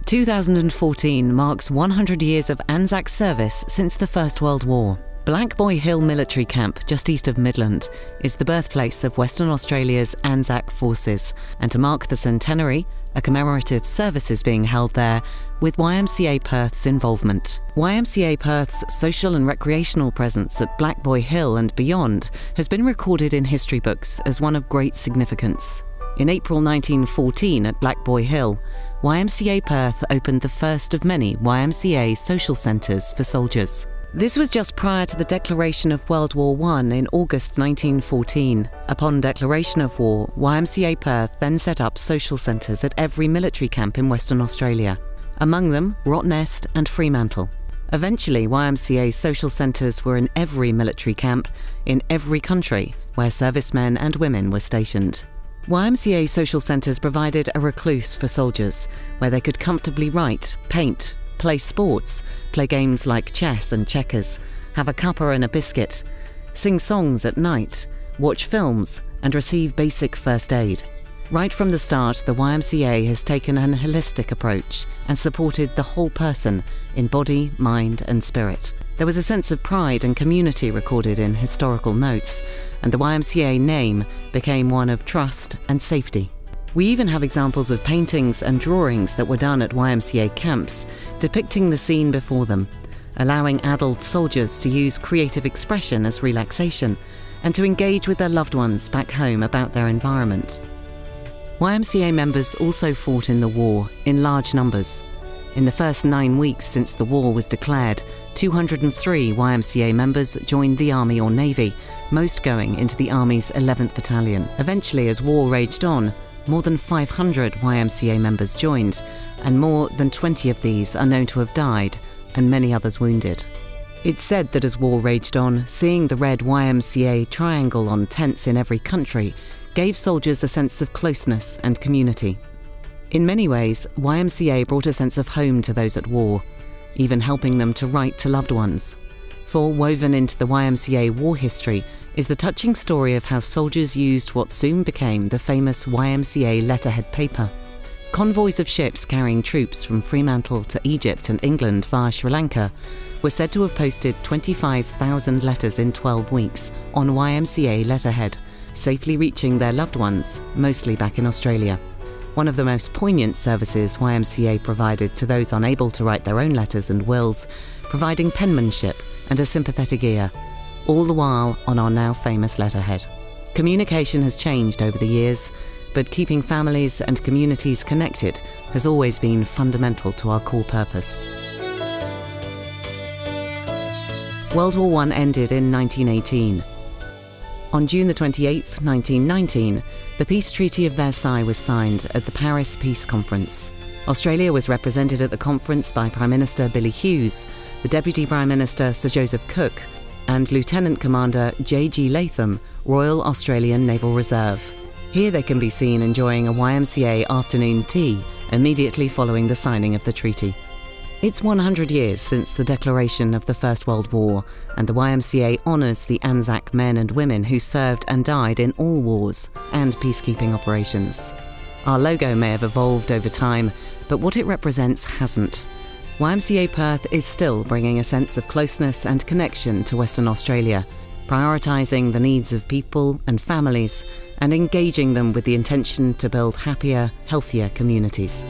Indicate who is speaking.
Speaker 1: 2014 marks 100 years of Anzac service since the First World War. Blackboy Hill military camp, just east of Midland, is the birthplace of Western Australia's Anzac forces, and to mark the centenary, a commemorative service is being held there with YMCA Perth's involvement. YMCA Perth's social and recreational presence at Blackboy Hill and beyond has been recorded in history books as one of great significance. In April 1914 at Blackboy Hill, YMCA Perth opened the first of many YMCA social centres for soldiers. This was just prior to the declaration of World War I in August 1914. Upon declaration of war, YMCA Perth then set up social centres at every military camp in Western Australia, among them Rottnest and Fremantle. Eventually, YMCA social centres were in every military camp in every country where servicemen and women were stationed. YMCA social centres provided a recluse for soldiers, where they could comfortably write, paint, play sports, play games like chess and checkers, have a cuppa and a biscuit, sing songs at night, watch films, and receive basic first aid. Right from the start, the YMCA has taken an holistic approach and supported the whole person in body, mind, and spirit. There was a sense of pride and community recorded in historical notes, and the YMCA name became one of trust and safety. We even have examples of paintings and drawings that were done at YMCA camps depicting the scene before them, allowing adult soldiers to use creative expression as relaxation and to engage with their loved ones back home about their environment. YMCA members also fought in the war in large numbers. In the first 9 weeks since the war was declared, 203 YMCA members joined the Army or Navy, most going into the Army's 11th Battalion. Eventually, as war raged on, more than 500 YMCA members joined, and more than 20 of these are known to have died, and many others wounded. It's said that as war raged on, seeing the red YMCA triangle on tents in every country gave soldiers a sense of closeness and community. In many ways, YMCA brought a sense of home to those at war, even helping them to write to loved ones. For woven into the YMCA war history is the touching story of how soldiers used what soon became the famous YMCA letterhead paper. Convoys of ships carrying troops from Fremantle to Egypt and England via Sri Lanka were said to have posted 25,000 letters in 12 weeks on YMCA letterhead, safely reaching their loved ones, mostly back in Australia. One of the most poignant services YMCA provided to those unable to write their own letters and wills, providing penmanship and a sympathetic ear, all the while on our now famous letterhead. Communication has changed over the years, but keeping families and communities connected has always been fundamental to our core purpose. World War I ended in 1918. On June 28, 1919, the Peace Treaty of Versailles was signed at the Paris Peace Conference. Australia was represented at the conference by Prime Minister Billy Hughes, the Deputy Prime Minister Sir Joseph Cook, and Lieutenant Commander J.G. Latham, Royal Australian Naval Reserve. Here they can be seen enjoying a YMCA afternoon tea immediately following the signing of the treaty. It's 100 years since the declaration of the First World War, and the YMCA honours the Anzac men and women who served and died in all wars and peacekeeping operations. Our logo may have evolved over time, but what it represents hasn't. YMCA Perth is still bringing a sense of closeness and connection to Western Australia, prioritising the needs of people and families and engaging them with the intention to build happier, healthier communities.